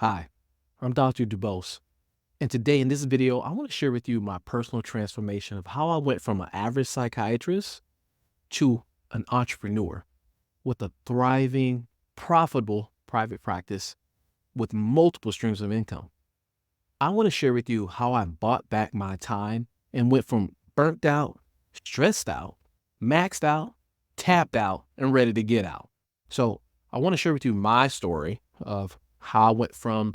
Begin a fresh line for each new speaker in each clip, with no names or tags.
Hi, I'm Dr. Dubose, and today in this video, I want to share with you my personal transformation of how I went from an average psychiatrist to an entrepreneur with a thriving, profitable private practice with multiple streams of income. I want to share with you how I bought back my time and went from burnt out, stressed out, maxed out, tapped out, and ready to get out. So I want to share with you my story of how I went from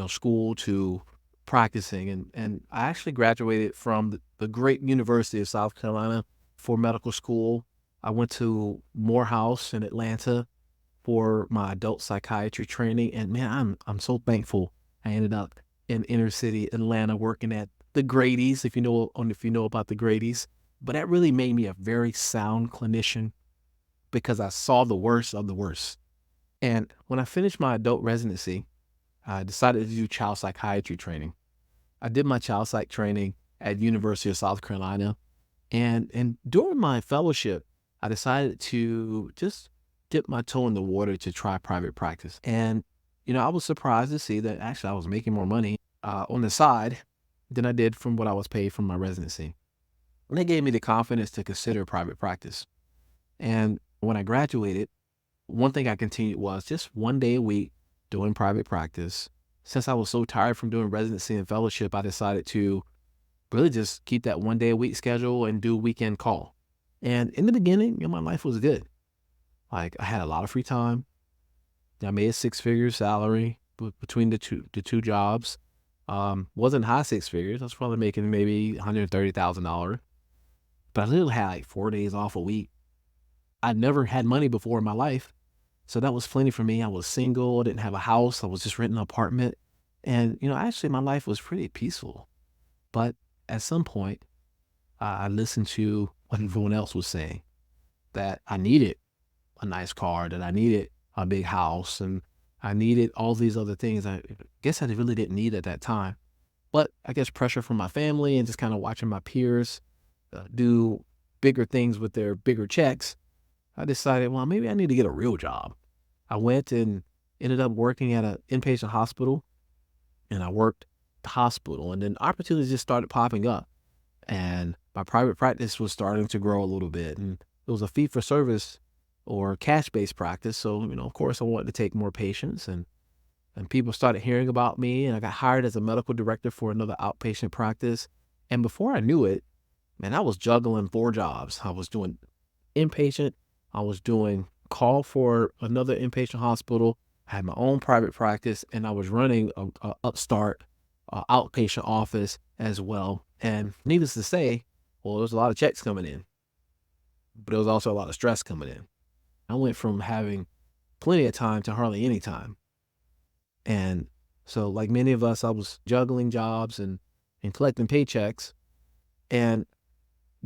school to practicing. And I actually graduated from the great University of South Carolina for medical school. I went to Morehouse in Atlanta for my adult psychiatry training. And man, I'm so thankful I ended up in inner city Atlanta working at the Grady's, if you know about the Grady's. But that really made me a very sound clinician because I saw the worst of the worst. And when I finished my adult residency, I decided to do child psychiatry training. I did my child psych training at University of South Carolina. And during my fellowship, I decided to just dip my toe in the water to try private practice. And, I was surprised to see that actually I was making more money on the side than I did from what I was paid from my residency. And they gave me the confidence to consider private practice. And when I graduated, one thing I continued was just one day a week doing private practice. Since I was so tired from doing residency and fellowship, I decided to really just keep that one day a week schedule and do weekend call. And in the beginning, my life was good. Like I had a lot of free time. I made a six-figure salary between the two jobs. Wasn't high six figures. I was probably making maybe $130,000. But I literally had like 4 days off a week. I'd never had money before in my life. So that was plenty for me. I was single. I didn't have a house. I was just renting an apartment. And, actually my life was pretty peaceful. But at some point, I listened to what everyone else was saying, that I needed a nice car, that I needed a big house, and I needed all these other things I guess I really didn't need at that time. But I guess pressure from my family and just kind of watching my peers do bigger things with their bigger checks, I decided, well, maybe I need to get a real job. I went and ended up working at an inpatient hospital, and I worked the hospital, and then opportunities just started popping up, and my private practice was starting to grow a little bit, and it was a fee for service or cash-based practice. So, of course I wanted to take more patients, and people started hearing about me, and I got hired as a medical director for another outpatient practice. And before I knew it, man, I was juggling four jobs. I was doing inpatient, I was doing call for another inpatient hospital, I had my own private practice, and I was running a upstart outpatient office as well. And needless to say, well, there was a lot of checks coming in, but there was also a lot of stress coming in. I went from having plenty of time to hardly any time. And so like many of us, I was juggling jobs and collecting paychecks. And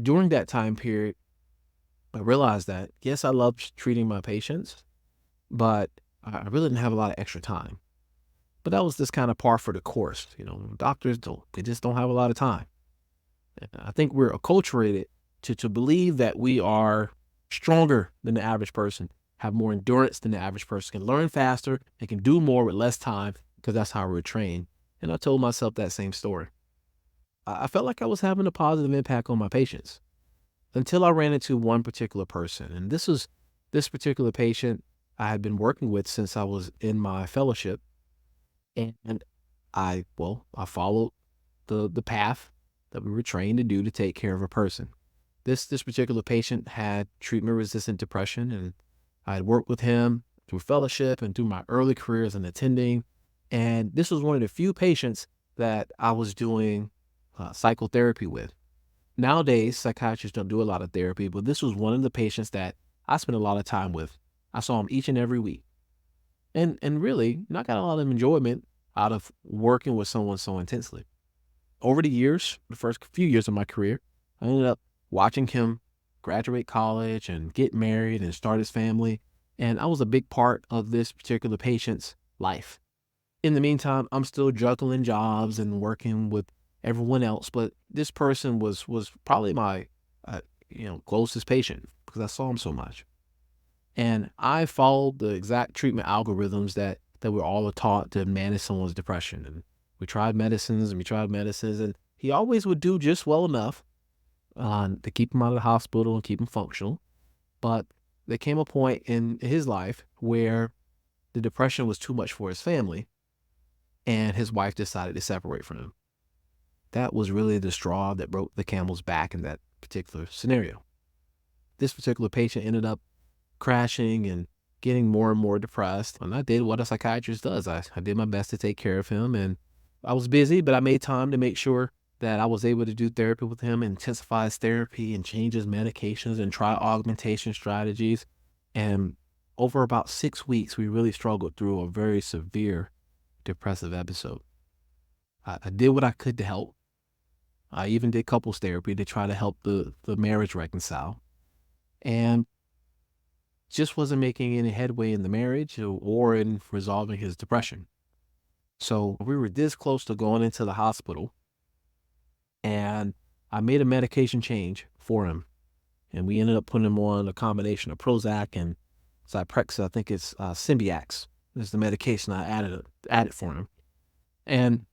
during that time period, I realized that, yes, I loved treating my patients, but I really didn't have a lot of extra time. But that was just kind of par for the course. Doctors they just don't have a lot of time. And I think we're acculturated to believe that we are stronger than the average person, have more endurance than the average person, can learn faster, and can do more with less time because that's how we're trained. And I told myself that same story. I felt like I was having a positive impact on my patients until I ran into one particular person. And this particular patient I had been working with since I was in my fellowship. And I followed the path that we were trained to do to take care of a person. This particular patient had treatment-resistant depression, and I had worked with him through fellowship and through my early career as an attending. And this was one of the few patients that I was doing psychotherapy with. Nowadays, psychiatrists don't do a lot of therapy, but this was one of the patients that I spent a lot of time with. I saw him each and every week. And really, I got a lot of enjoyment out of working with someone so intensely. Over the years, the first few years of my career, I ended up watching him graduate college and get married and start his family. And I was a big part of this particular patient's life. In the meantime, I'm still juggling jobs and working with everyone else, but this person was probably my closest patient because I saw him so much. And I followed the exact treatment algorithms that that we're all taught to manage someone's depression. And we tried medicines and we tried medicines, and he always would do just well enough to keep him out of the hospital and keep him functional. But there came a point in his life where the depression was too much for his family, and his wife decided to separate from him. That was really the straw that broke the camel's back in that particular scenario. This particular patient ended up crashing and getting more and more depressed. And I did what a psychiatrist does. I did my best to take care of him. And I was busy, but I made time to make sure that I was able to do therapy with him, intensify his therapy and change his medications and try augmentation strategies. And over about 6 weeks, we really struggled through a very severe depressive episode. I did what I could to help. I even did couples therapy to try to help the marriage reconcile. And just wasn't making any headway in the marriage or in resolving his depression. So we were this close to going into the hospital, and I made a medication change for him. And we ended up putting him on a combination of Prozac and Zyprexa. I think it's Symbyax is the medication I added for him. And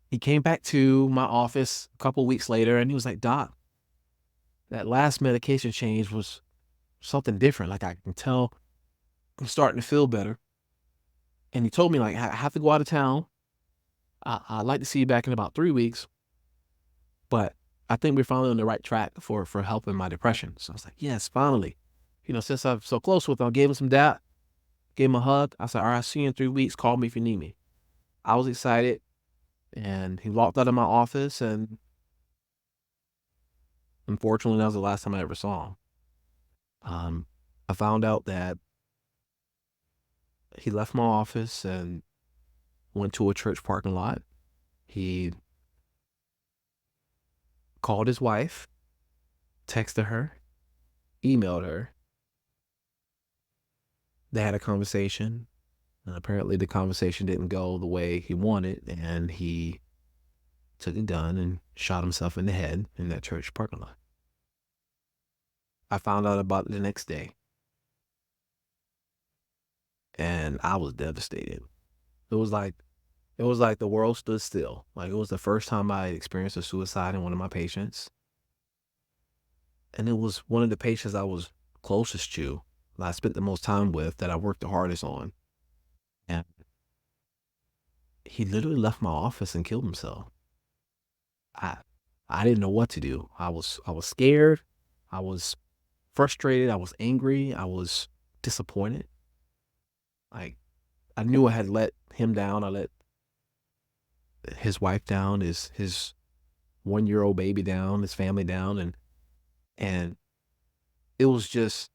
he came back to my office a couple weeks later, and he was like, "Doc, that last medication change was something different. Like, I can tell I'm starting to feel better." And he told me, like, "I have to go out of town. I'd like to see you back in about 3 weeks, but I think we're finally on the right track for helping my depression." So I was like, "Yes, finally." Since I'm so close with him, I gave him some dap, gave him a hug. I said, "All right, I'll see you in 3 weeks. Call me if you need me." I was excited, and he walked out of my office, and unfortunately, that was the last time I ever saw him. I found out that he left my office and went to a church parking lot. He called his wife, texted her, emailed her. They had a conversation, and apparently the conversation didn't go the way he wanted, and he took a gun and shot himself in the head in that church parking lot. I found out about it the next day, and I was devastated. It was like the world stood still. Like, it was the first time I experienced a suicide in one of my patients. And it was one of the patients I was closest to, that I spent the most time with, that I worked the hardest on. And he literally left my office and killed himself. I I didn't know what to do. I was scared. I was frustrated. I was angry. I was disappointed. Like, I knew I had let him down. I let his wife down, his 1-year-old baby down, his family down, and it was just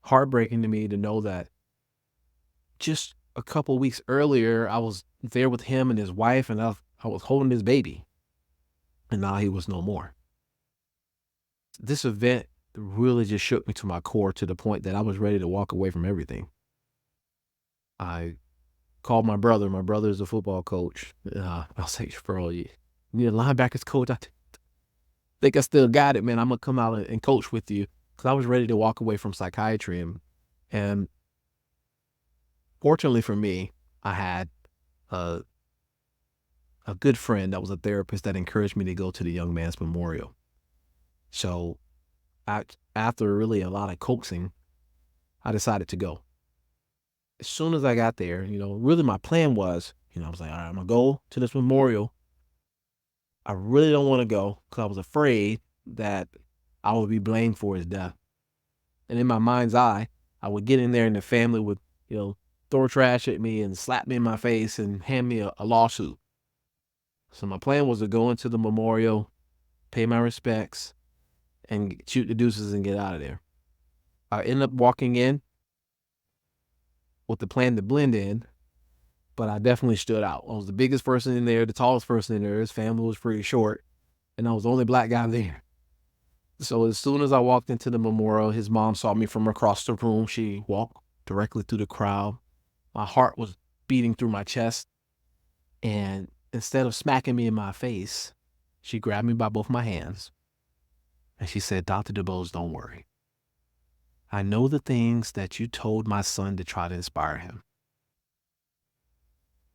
heartbreaking to me to know that just a couple weeks earlier I was there with him and his wife, and I was holding his baby, and now he was no more. This event really just shook me to my core, to the point that I was ready to walk away from everything. I called my brother. My brother is a football coach. I was like, "Bro, you need a linebackers coach? I think I still got it, man. I'm gonna come out and coach with you." Because I was ready to walk away from psychiatry, and fortunately for me, I had a a good friend that was a therapist that encouraged me to go to the young man's memorial. So after really a lot of coaxing, I decided to go. As soon as I got there, really my plan was, I was like, "All right, I'm gonna go to this memorial. I really don't want to go because I was afraid that I would be blamed for his death." And in my mind's eye, I would get in there and the family would, you know, throw trash at me and slap me in my face and hand me a lawsuit. So my plan was to go into the memorial, pay my respects, and shoot the deuces and get out of there. I ended up walking in with the plan to blend in, but I definitely stood out. I was the biggest person in there, the tallest person in there. His family was pretty short, and I was the only black guy there. So as soon as I walked into the memorial, his mom saw me from across the room. She walked directly through the crowd. My heart was beating through my chest, and instead of smacking me in my face, she grabbed me by both my hands, and she said, "Dr. DuBose, don't worry. I know the things that you told my son to try to inspire him.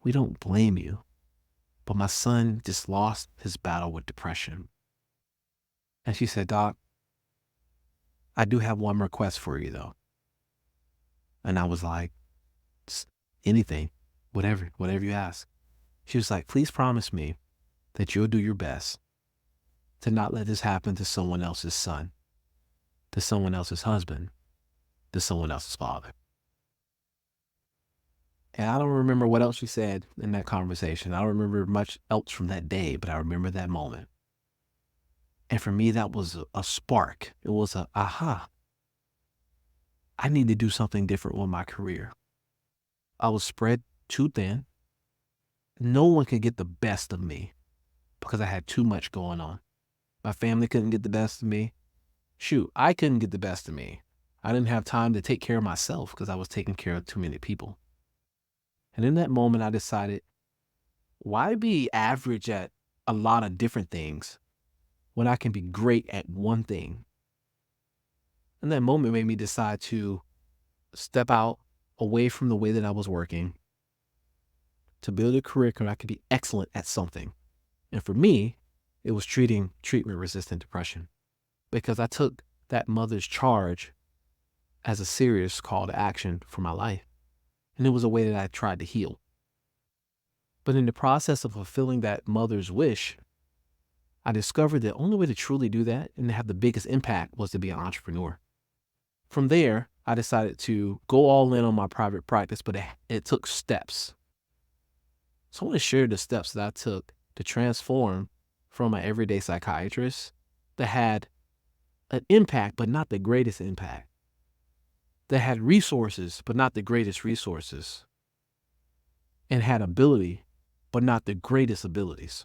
We don't blame you. But my son just lost his battle with depression. And she said, Doc, I do have one request for you though. And I was like, "Just anything, whatever you ask." She was like, please promise me that you'll do your best to not let this happen to someone else's son, to someone else's husband, to someone else's father. And I don't remember what else she said in that conversation. I don't remember much else from that day, but I remember that moment. And for me, that was a spark. It was a aha. I need to do something different with my career. I was spread too thin. No one could get the best of me because I had too much going on. My family couldn't get the best of me. Shoot, I couldn't get the best of me. I didn't have time to take care of myself because I was taking care of too many people. And in that moment, I decided, why be average at a lot of different things when I can be great at one thing? And that moment made me decide to step out away from the way that I was working to build a career where I could be excellent at something. And for me, it was treating treatment-resistant depression because I took that mother's charge as a serious call to action for my life. And it was a way that I tried to heal. But in the process of fulfilling that mother's wish, I discovered the only way to truly do that and to have the biggest impact was to be an entrepreneur. From there, I decided to go all in on my private practice, but it took steps. So I want to share the steps that I took to transform from my everyday psychiatrist that had an impact, but not the greatest impact, that had resources, but not the greatest resources, and had ability, but not the greatest abilities.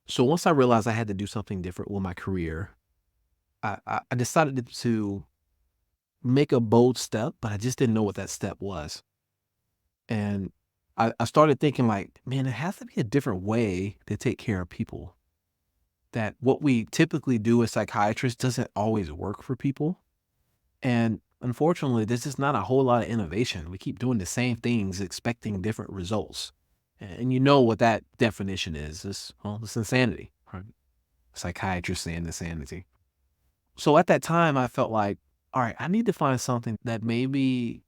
So once I realized I had to do something different with my career, I decided to make a bold step, but I just didn't know what that step was. And I started thinking like, man, it has to be a different way to take care of people. That what we typically do as psychiatrists doesn't always work for people. And unfortunately, there's just not a whole lot of innovation. We keep doing the same things, expecting different results. And you know what that definition is. It's insanity, right? Psychiatrists saying insanity. So at that time, I felt like, all right, I need to find something that may be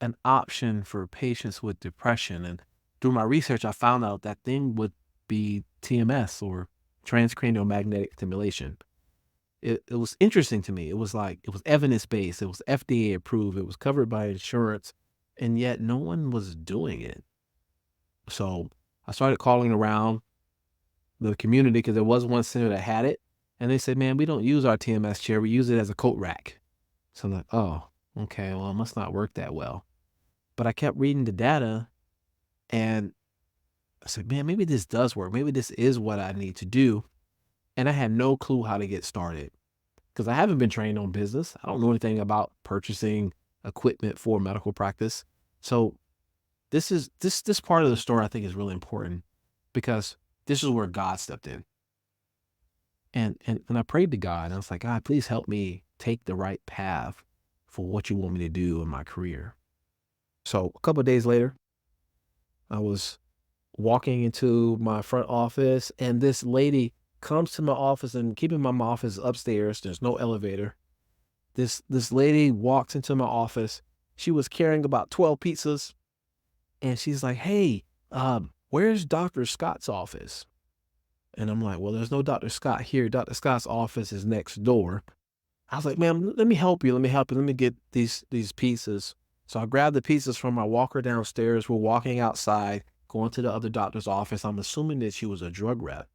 an option for patients with depression. And through my research, I found out that thing would be TMS, or transcranial magnetic stimulation. It was interesting to me. It was evidence-based. It was FDA approved. It was covered by insurance, and yet no one was doing it. So I started calling around the community because there was one center that had it. And they said, man, we don't use our TMS chair. We use it as a coat rack. So I'm like, oh, okay, well, it must not work that well. But I kept reading the data and I said, man, maybe this does work. Maybe this is what I need to do. And I had no clue how to get started because I haven't been trained on business. I don't know anything about purchasing equipment for medical practice. So this part of the story I think is really important because this is where God stepped in. And I prayed to God and I was like, God, please help me take the right path for what you want me to do in my career. So a couple of days later, I was walking into my front office and this lady comes to my office, and keeping my office upstairs, there's no elevator. This lady walks into my office. She was carrying about 12 pizzas and she's like, hey, where's Dr. Scott's office? And I'm like, well, there's no Dr. Scott here. Dr. Scott's office is next door. I was like, ma'am, let me help you. Let me get these pieces. So I grabbed the pieces from my walker downstairs. We're walking outside, going to the other doctor's office. I'm assuming that she was a drug rep.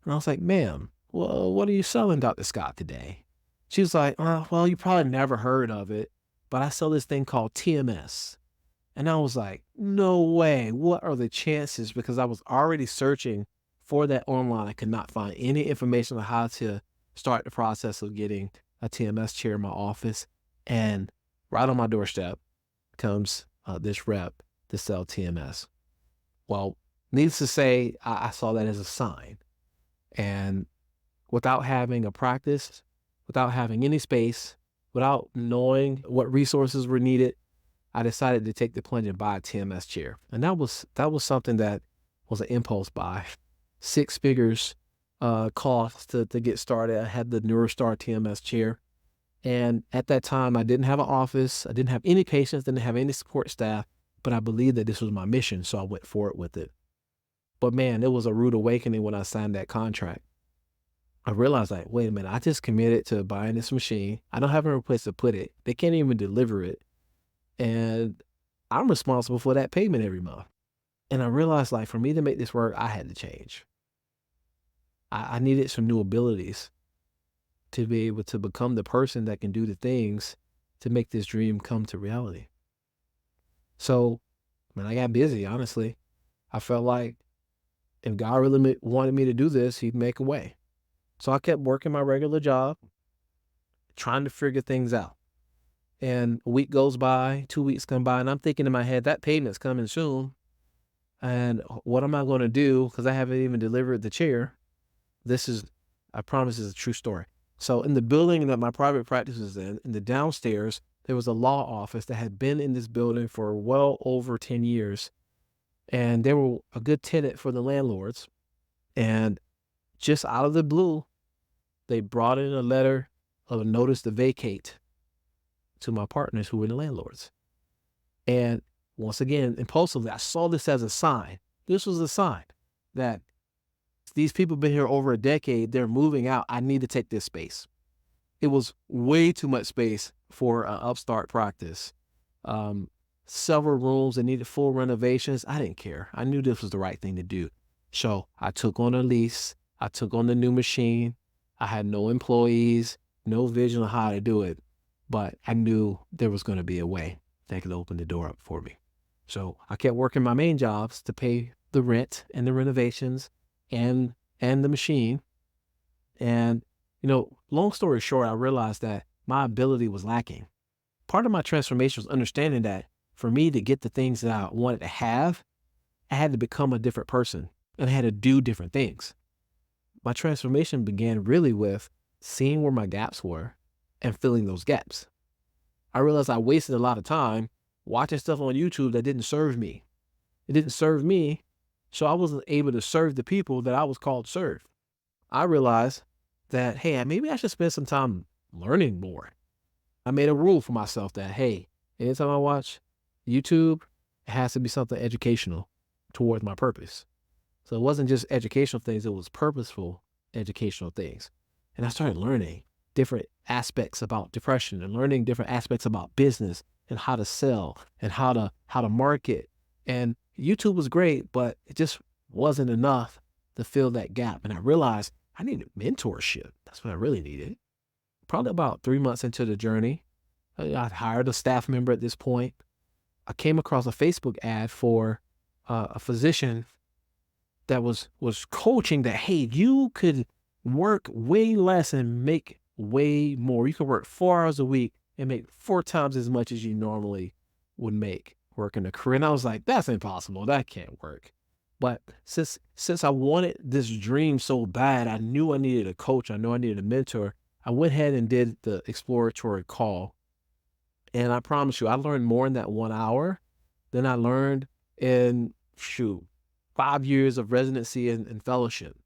And I was like, ma'am, well, what are you selling, Dr. Scott, today? She was like, well, you probably never heard of it, but I sell this thing called TMS. And I was like, no way. What are the chances? Because I was already searching for that online. I could not find any information on how to start the process of getting a TMS chair in my office. And right on my doorstep comes this rep to sell TMS. Well, needless to say, I saw that as a sign. And without having a practice, without having any space, without knowing what resources were needed, I decided to take the plunge and buy a TMS chair. And that was something that was an impulse buy. 6 figures cost to get started. I had the NeuroStar TMS chair. And at that time, I didn't have an office. I didn't have any patients, didn't have any support staff, but I believed that this was my mission. So I went for it with it. But man, it was a rude awakening when I signed that contract. I realized, like, wait a minute, I just committed to buying this machine. I don't have anywhere place to put it. They can't even deliver it. And I'm responsible for that payment every month. And I realized, like, for me to make this work, I had to change. I needed some new abilities to be able to become the person that can do the things to make this dream come to reality. So when I got busy, honestly, I felt like if God really wanted me to do this, he'd make a way. So I kept working my regular job, trying to figure things out. And a week goes by, 2 weeks come by, and I'm thinking in my head, that payment's coming soon. And what am I going to do? Because I haven't even delivered the chair. I promise, is a true story. So in the building that my private practice was in the downstairs, there was a law office that had been in this building for well over 10 years. And they were a good tenant for the landlords. And just out of the blue, they brought in a letter of a notice to vacate to my partners who were the landlords. And once again, impulsively, I saw this as a sign. This was a sign that these people have been here over a decade. They're moving out. I need to take this space. It was way too much space for an upstart practice. Several rooms that needed full renovations. I didn't care. I knew this was the right thing to do. So I took on a lease. I took on the new machine. I had no employees, no vision of how to do it, but I knew there was going to be a way that could open the door up for me. So I kept working my main jobs to pay the rent and the renovations and the machine. And, long story short, I realized that my ability was lacking. Part of my transformation was understanding that for me to get the things that I wanted to have, I had to become a different person and I had to do different things. My transformation began really with seeing where my gaps were and filling those gaps. I realized I wasted a lot of time watching stuff on YouTube that didn't serve me. It didn't serve me, so I wasn't able to serve the people that I was called to serve. I realized that, hey, maybe I should spend some time learning more. I made a rule for myself that, hey, anytime I watch YouTube, it has to be something educational towards my purpose. So it wasn't just educational things, it was purposeful educational things. And I started learning different aspects about depression and learning different aspects about business and how to sell and how to market. And YouTube was great, but it just wasn't enough to fill that gap. And I realized I needed mentorship. That's what I really needed. Probably about 3 months into the journey, I hired a staff member at this point. I came across a Facebook ad for a physician that was coaching that, hey, you could work way less and make way more. You could work 4 hours a week and make 4 times as much as you normally would make working a career. And I was like, that's impossible. That can't work. But since I wanted this dream so bad, I knew I needed a coach. I knew I needed a mentor. I went ahead and did the exploratory call. And I promise you, I learned more in that 1 hour than I learned in, 5 years of residency and fellowship.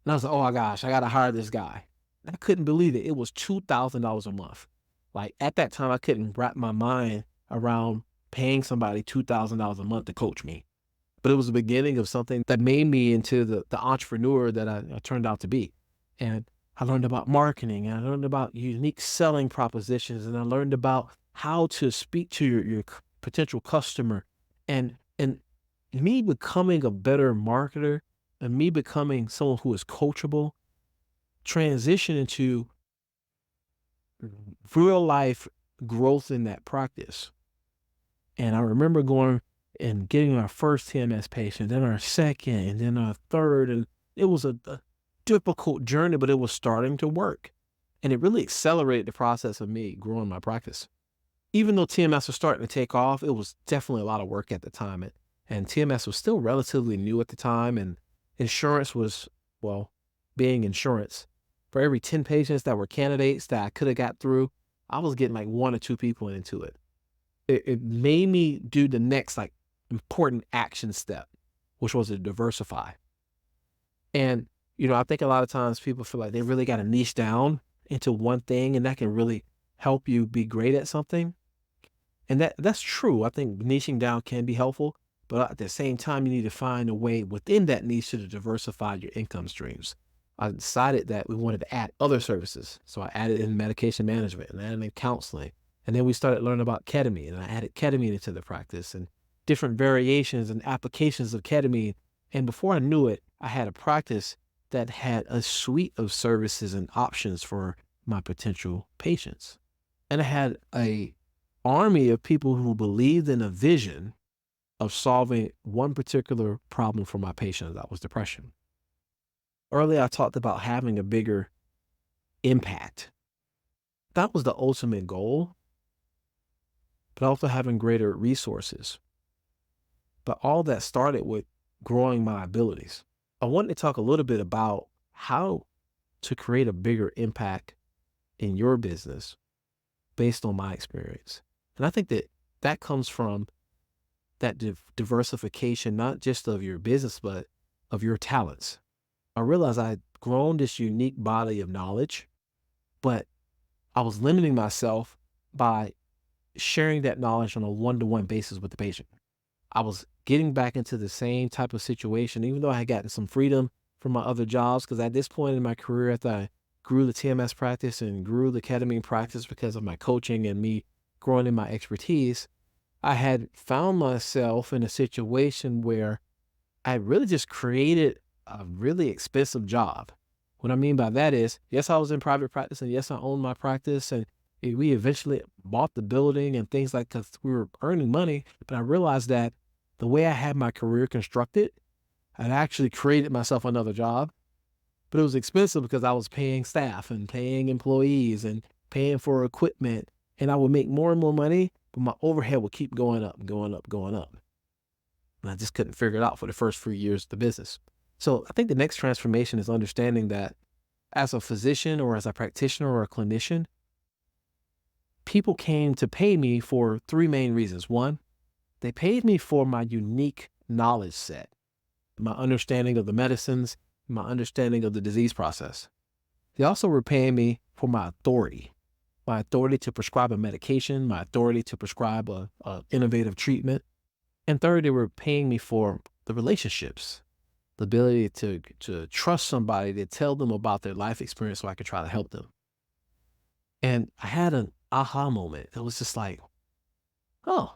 And I was like, oh my gosh, I got to hire this guy. And I couldn't believe it. It was $2,000 a month. Like at that time, I couldn't wrap my mind around paying somebody $2,000 a month to coach me. But it was the beginning of something that made me into the entrepreneur that I turned out to be. And I learned about marketing, and I learned about unique selling propositions, and I learned about how to speak to your potential customer, and me becoming a better marketer and me becoming someone who is coachable transition into real life growth in that practice. And I remember going and getting our first TMS patient, then our second, and then our third. And it was a difficult journey, but it was starting to work. And it really accelerated the process of me growing my practice. Even though TMS was starting to take off, it was definitely a lot of work at the time. And TMS was still relatively new at the time. And insurance was, being insurance. For every 10 patients that were candidates that I could have got through, I was getting like 1 or 2 people into it. it made me do the next like important action step, which was to diversify. And, I think a lot of times people feel like they really got to niche down into one thing and that can really help you be great at something. And that's true. I think niching down can be helpful, but at the same time, you need to find a way within that niche to diversify your income streams. I decided that we wanted to add other services. So I added in medication management and added in counseling. And then we started learning about ketamine and I added ketamine into the practice and different variations and applications of ketamine. And before I knew it, I had a practice that had a suite of services and options for my potential patients. And I had a army of people who believed in a vision of solving one particular problem for my patients. That was depression. Earlier, I talked about having a bigger impact. That was the ultimate goal, but also having greater resources. But all that started with growing my abilities. I wanted to talk a little bit about how to create a bigger impact in your business based on my experience. And I think that that comes from that diversification, not just of your business, but of your talents. I realized I had grown this unique body of knowledge, but I was limiting myself by sharing that knowledge on a one-to-one basis with the patient. I was getting back into the same type of situation, even though I had gotten some freedom from my other jobs, because at this point in my career, after I grew the TMS practice and grew the ketamine practice because of my coaching and me growing in my expertise, I had found myself in a situation where I really just created a really expensive job. What I mean by that is, yes, I was in private practice and yes, I owned my practice and we eventually bought the building and things like, cause we were earning money, but I realized that the way I had my career constructed, I'd actually created myself another job, but it was expensive because I was paying staff and paying employees and paying for equipment, and I would make more and more money, but my overhead would keep going up, going up, going up. And I just couldn't figure it out for the first few years of the business. So I think the next transformation is understanding that as a physician or as a practitioner or a clinician, people came to pay me for three main reasons. One, they paid me for my unique knowledge set, my understanding of the medicines, my understanding of the disease process. They also were paying me for my authority to prescribe a medication, my authority to prescribe a innovative treatment. And third, they were paying me for the relationships, the ability to trust somebody, to tell them about their life experience so I could try to help them. And I had an aha moment. It was just like, oh,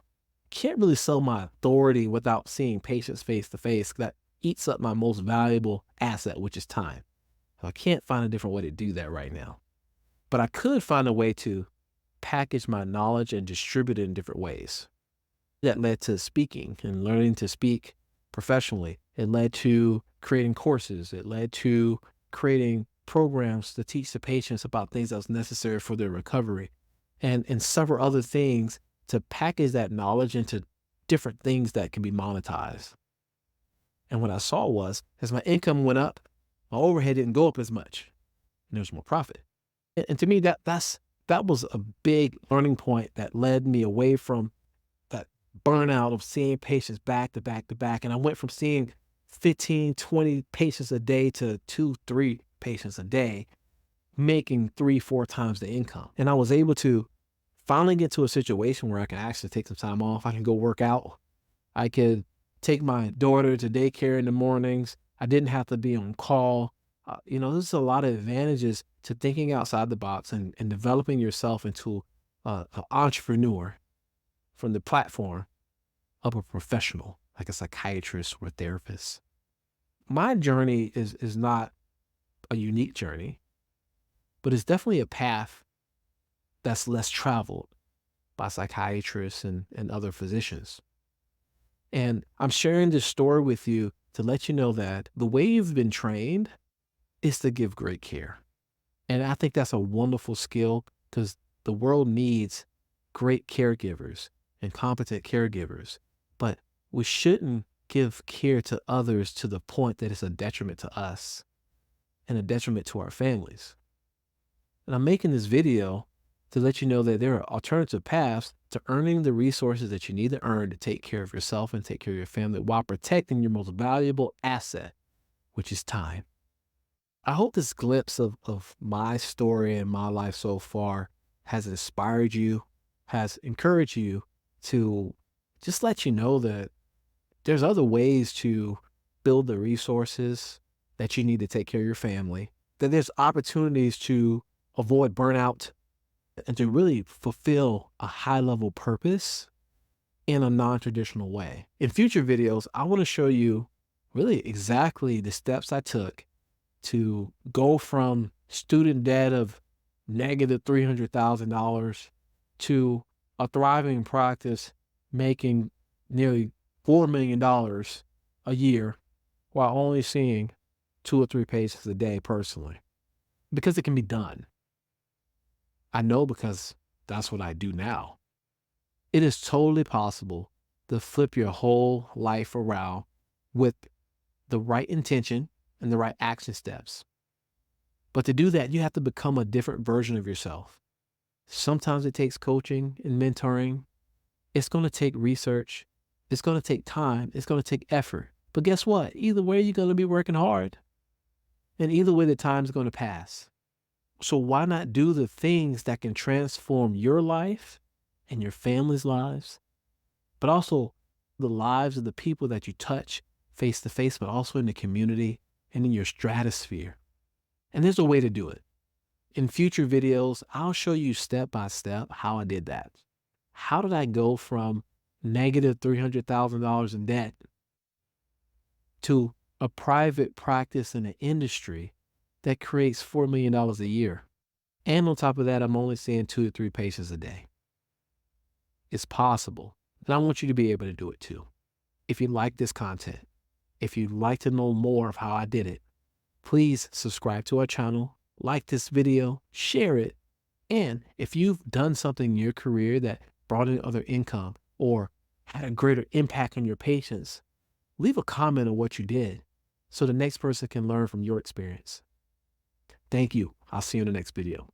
can't really sell my authority without seeing patients face to face. That eats up my most valuable asset, which is time. So I can't find a different way to do that right now. But I could find a way to package my knowledge and distribute it in different ways. That led to speaking and learning to speak professionally. It led to creating courses. It led to creating programs to teach the patients about things that was necessary for their recovery and several other things to package that knowledge into different things that can be monetized. And what I saw was, as my income went up, my overhead didn't go up as much and there was more profit. And to me, that was a big learning point that led me away from that burnout of seeing patients back to back to back. And I went from seeing 15, 20 patients a day to 2, 3 patients a day, making 3, 4 times the income. And I was able to finally get to a situation where I can actually take some time off. I can go work out. I could take my daughter to daycare in the mornings. I didn't have to be on call. There's a lot of advantages to thinking outside the box and developing yourself into an entrepreneur from the platform of a professional, like a psychiatrist or a therapist. My journey is not a unique journey, but it's definitely a path that's less traveled by psychiatrists and other physicians. And I'm sharing this story with you to let you know that the way you've been trained is to give great care. And I think that's a wonderful skill because the world needs great caregivers and competent caregivers, but we shouldn't give care to others to the point that it's a detriment to us and a detriment to our families. And I'm making this video to let you know that there are alternative paths to earning the resources that you need to earn to take care of yourself and take care of your family while protecting your most valuable asset, which is time. I hope this glimpse of my story and my life so far has inspired you, has encouraged you to just let you know that there's other ways to build the resources that you need to take care of your family, that there's opportunities to avoid burnout and to really fulfill a high level purpose in a non-traditional way. In future videos, I want to show you really exactly the steps I took to go from student debt of negative $300,000 to a thriving practice making nearly $4 million a year while only seeing 2 or 3 patients a day personally. Because it can be done. I know because that's what I do now. It is totally possible to flip your whole life around with the right intention and the right action steps. But to do that, you have to become a different version of yourself. Sometimes it takes coaching and mentoring. It's going to take research. It's going to take time. It's going to take effort. But guess what? Either way, you're going to be working hard. And either way, the time's going to pass. So why not do the things that can transform your life and your family's lives, but also the lives of the people that you touch face to face, but also in the community and in your stratosphere. And there's a way to do it. In future videos, I'll show you step by step how I did that. How did I go from negative $300,000 in debt to a private practice in an industry that creates $4 million a year? And on top of that, I'm only seeing 2 to 3 patients a day. It's possible. And I want you to be able to do it too. If you like this content, if you'd like to know more of how I did it, please subscribe to our channel, like this video, share it. And if you've done something in your career that brought in other income or had a greater impact on your patients, leave a comment on what you did so the next person can learn from your experience. Thank you. I'll see you in the next video.